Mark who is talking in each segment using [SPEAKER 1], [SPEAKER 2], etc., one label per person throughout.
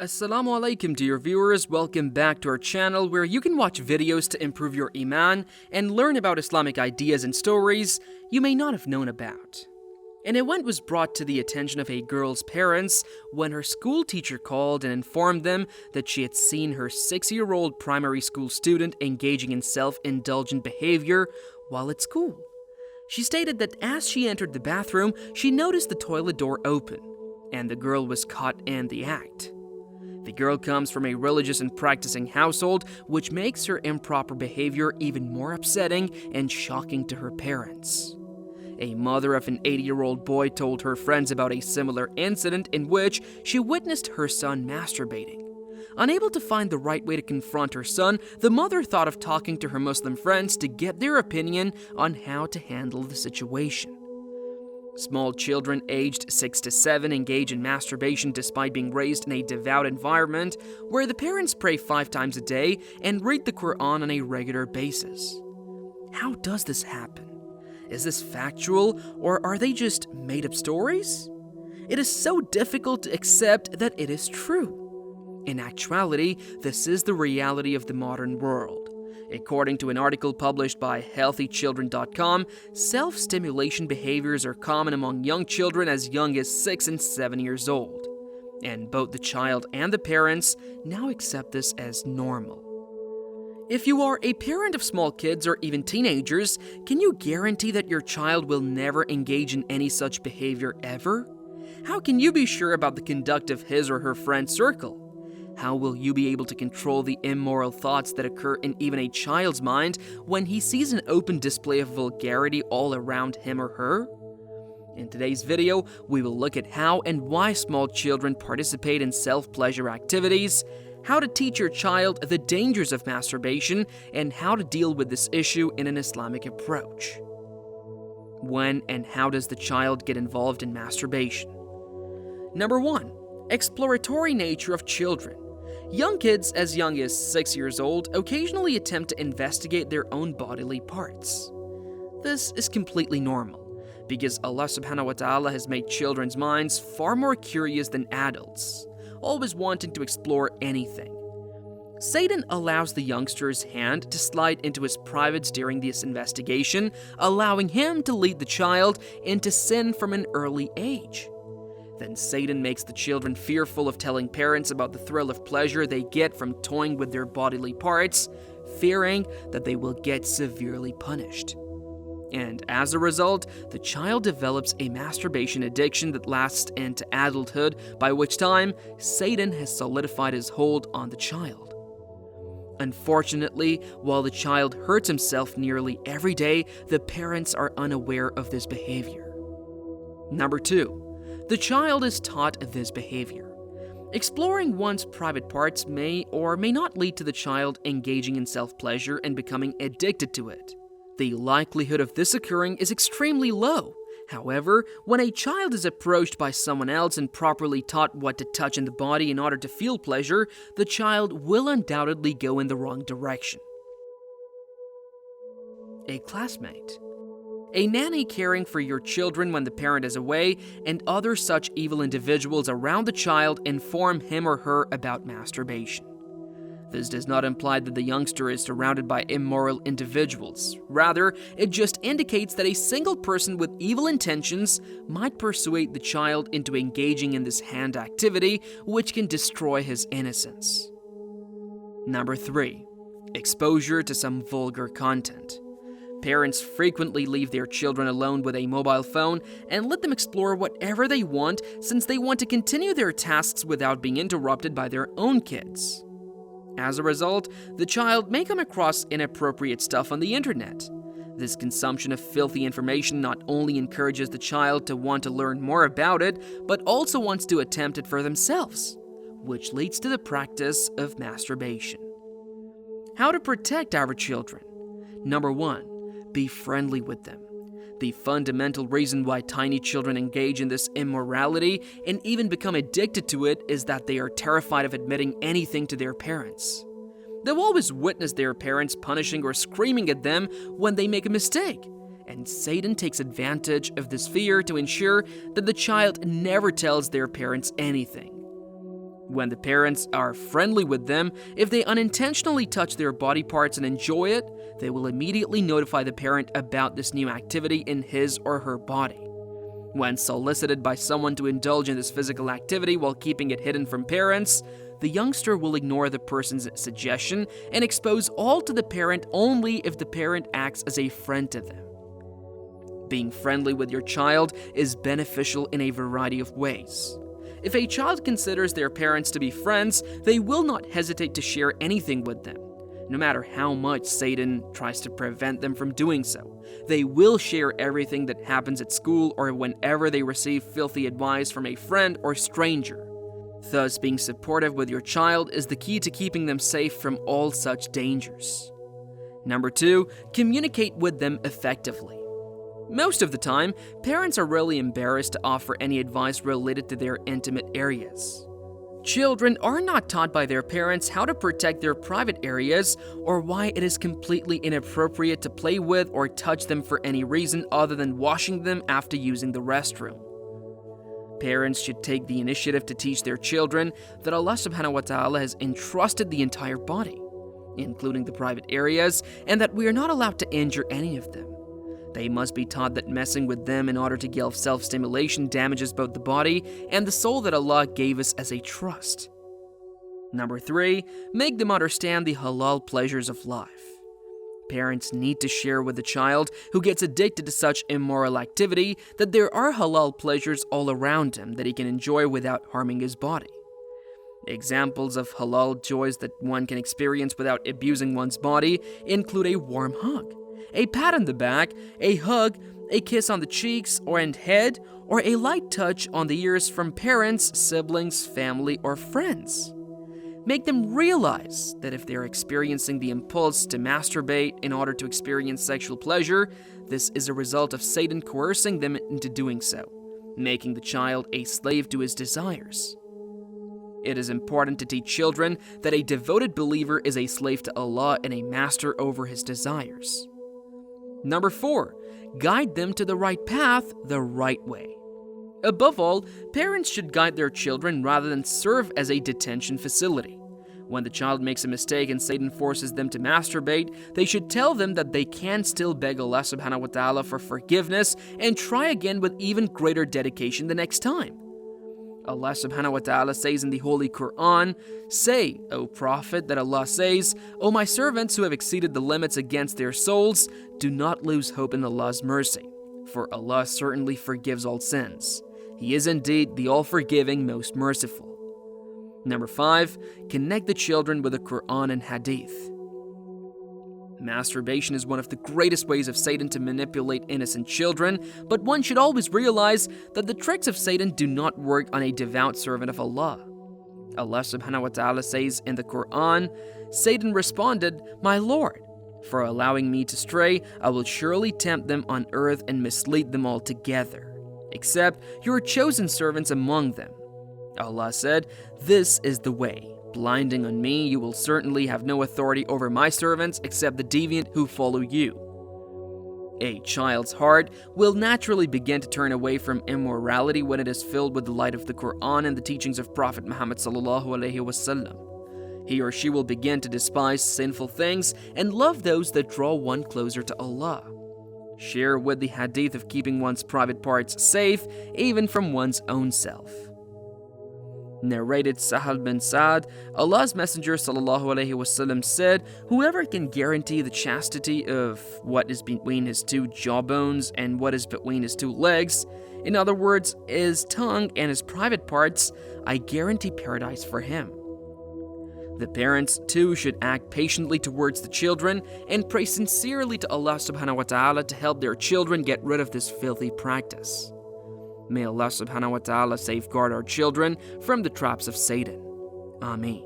[SPEAKER 1] Assalamu Alaikum dear viewers, welcome back to our channel where you can watch videos to improve your Iman and learn about Islamic ideas and stories you may not have known about. An event was brought to the attention of a girl's parents when her school teacher called and informed them that she had seen her 6-year-old primary school student engaging in self-indulgent behavior while at school. She stated that as she entered the bathroom, she noticed the toilet door open, and the girl was caught in the act. The girl comes from a religious and practicing household, which makes her improper behavior even more upsetting and shocking to her parents. A mother of an 80-year-old boy told her friends about a similar incident in which she witnessed her son masturbating. Unable to find the right way to confront her son, the mother thought of talking to her Muslim friends to get their opinion on how to handle the situation. Small children aged 6 to 7 engage in masturbation despite being raised in a devout environment where the parents pray 5 times a day and read the Quran on a regular basis. How does this happen? Is this factual, or are they just made-up stories? It is so difficult to accept that it is true. In actuality, this is the reality of the modern world. According to an article published by healthychildren.com, self-stimulation behaviors are common among young children as young as 6 and 7 years old. And both the child and the parents now accept this as normal. If you are a parent of small kids or even teenagers, can you guarantee that your child will never engage in any such behavior ever? How can you be sure about the conduct of his or her friend circle? How will you be able to control the immoral thoughts that occur in even a child's mind when he sees an open display of vulgarity all around him or her? In today's video, we will look at how and why small children participate in self-pleasure activities, how to teach your child the dangers of masturbation, and how to deal with this issue in an Islamic approach. When and how does the child get involved in masturbation? Number 1. Exploratory nature of children. Young kids as young as 6 years old occasionally attempt to investigate their own bodily parts. This is completely normal, because Allah Subhanahu wa Ta'ala has made children's minds far more curious than adults, always wanting to explore anything. Satan allows the youngster's hand to slide into his privates during this investigation, allowing him to lead the child into sin from an early age. Then Satan makes the children fearful of telling parents about the thrill of pleasure they get from toying with their bodily parts, fearing that they will get severely punished. And as a result, the child develops a masturbation addiction that lasts into adulthood, by which time Satan has solidified his hold on the child. Unfortunately, while the child hurts himself nearly every day, the parents are unaware of this behavior. Number 2. The child is taught this behavior. Exploring one's private parts may or may not lead to the child engaging in self-pleasure and becoming addicted to it. The likelihood of this occurring is extremely low. However, when a child is approached by someone else and properly taught what to touch in the body in order to feel pleasure, the child will undoubtedly go in the wrong direction. A classmate. A nanny caring for your children when the parent is away, and other such evil individuals around the child inform him or her about masturbation. This does not imply that the youngster is surrounded by immoral individuals. Rather, it just indicates that a single person with evil intentions might persuade the child into engaging in this hand activity, which can destroy his innocence. Number 3. Exposure to some vulgar content. Parents frequently leave their children alone with a mobile phone and let them explore whatever they want, since they want to continue their tasks without being interrupted by their own kids. As a result, the child may come across inappropriate stuff on the internet. This consumption of filthy information not only encourages the child to want to learn more about it, but also wants to attempt it for themselves, which leads to the practice of masturbation. How to protect our children? Number 1. Be friendly with them. The fundamental reason why tiny children engage in this immorality and even become addicted to it is that they are terrified of admitting anything to their parents. They'll always witness their parents punishing or screaming at them when they make a mistake, and Satan takes advantage of this fear to ensure that the child never tells their parents anything. When the parents are friendly with them, if they unintentionally touch their body parts and enjoy it, they will immediately notify the parent about this new activity in his or her body. When solicited by someone to indulge in this physical activity while keeping it hidden from parents, the youngster will ignore the person's suggestion and expose all to the parent only if the parent acts as a friend to them. Being friendly with your child is beneficial in a variety of ways. If a child considers their parents to be friends, they will not hesitate to share anything with them, no matter how much Satan tries to prevent them from doing so. They will share everything that happens at school or whenever they receive filthy advice from a friend or stranger. Thus, being supportive with your child is the key to keeping them safe from all such dangers. Number 2, communicate with them effectively. Most of the time, parents are really embarrassed to offer any advice related to their intimate areas. Children are not taught by their parents how to protect their private areas or why it is completely inappropriate to play with or touch them for any reason other than washing them after using the restroom. Parents should take the initiative to teach their children that Allah Subhanahu wa Ta'ala has entrusted the entire body, including the private areas, and that we are not allowed to injure any of them. They must be taught that messing with them in order to get self-stimulation damages both the body and the soul that Allah gave us as a trust. Number 3, make them understand the halal pleasures of life. Parents need to share with the child who gets addicted to such immoral activity that there are halal pleasures all around him that he can enjoy without harming his body. Examples of halal joys that one can experience without abusing one's body include a warm hug, a pat on the back, a hug, a kiss on the cheeks or and head, or a light touch on the ears from parents, siblings, family, or friends. Make them realize that if they're experiencing the impulse to masturbate in order to experience sexual pleasure, this is a result of Satan coercing them into doing so, making the child a slave to his desires. It is important to teach children that a devoted believer is a slave to Allah and a master over his desires. Number 4, guide them to the right path, the right way. Above all, parents should guide their children rather than serve as a detention facility. When the child makes a mistake and Satan forces them to masturbate, they should tell them that they can still beg Allah Subhanahu wa Ta'ala for forgiveness and try again with even greater dedication the next time. Allah Subhanahu wa Ta'ala says in the Holy Quran, "Say, O Prophet, that Allah says, O my servants who have exceeded the limits against their souls, do not lose hope in Allah's mercy, for Allah certainly forgives all sins. He is indeed the all-forgiving, most merciful." Number 5, connect the children with the Quran and Hadith. Masturbation is one of the greatest ways of Satan to manipulate innocent children, but one should always realize that the tricks of Satan do not work on a devout servant of Allah. Allah Subhanahu wa Ta'ala says in the Quran, Satan responded, "My Lord, for allowing me to stray, I will surely tempt them on earth and mislead them altogether, except your chosen servants among them." Allah said, "This is the way. Blinding on me, you will certainly have no authority over my servants except the deviant who follow you." A child's heart will naturally begin to turn away from immorality when it is filled with the light of the Quran and the teachings of Prophet Muhammad sallallahu alaihi wasallam. He or she will begin to despise sinful things and love those that draw one closer to Allah. Share with the hadith of keeping one's private parts safe, even from one's own self. Narrated Sahal bin Sa'd, Allah's Messenger sallallahu alaihi wasallam said, "Whoever can guarantee the chastity of what is between his two jawbones and what is between his two legs, in other words, his tongue and his private parts, I guarantee paradise for him." The parents too should act patiently towards the children and pray sincerely to Allah Subhanahu wa Ta'ala to help their children get rid of this filthy practice. May Allah Subhanahu wa Ta'ala safeguard our children from the traps of Satan. Ameen.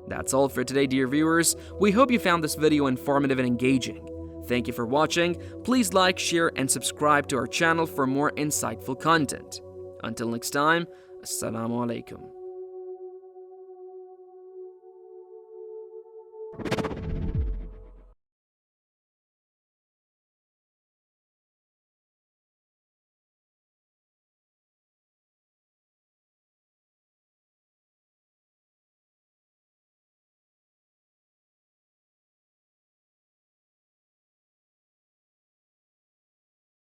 [SPEAKER 1] That's all for today, dear viewers. We hope you found this video informative and engaging. Thank you for watching. Please like, share, and subscribe to our channel for more insightful content. Until next time, Assalamu Alaikum.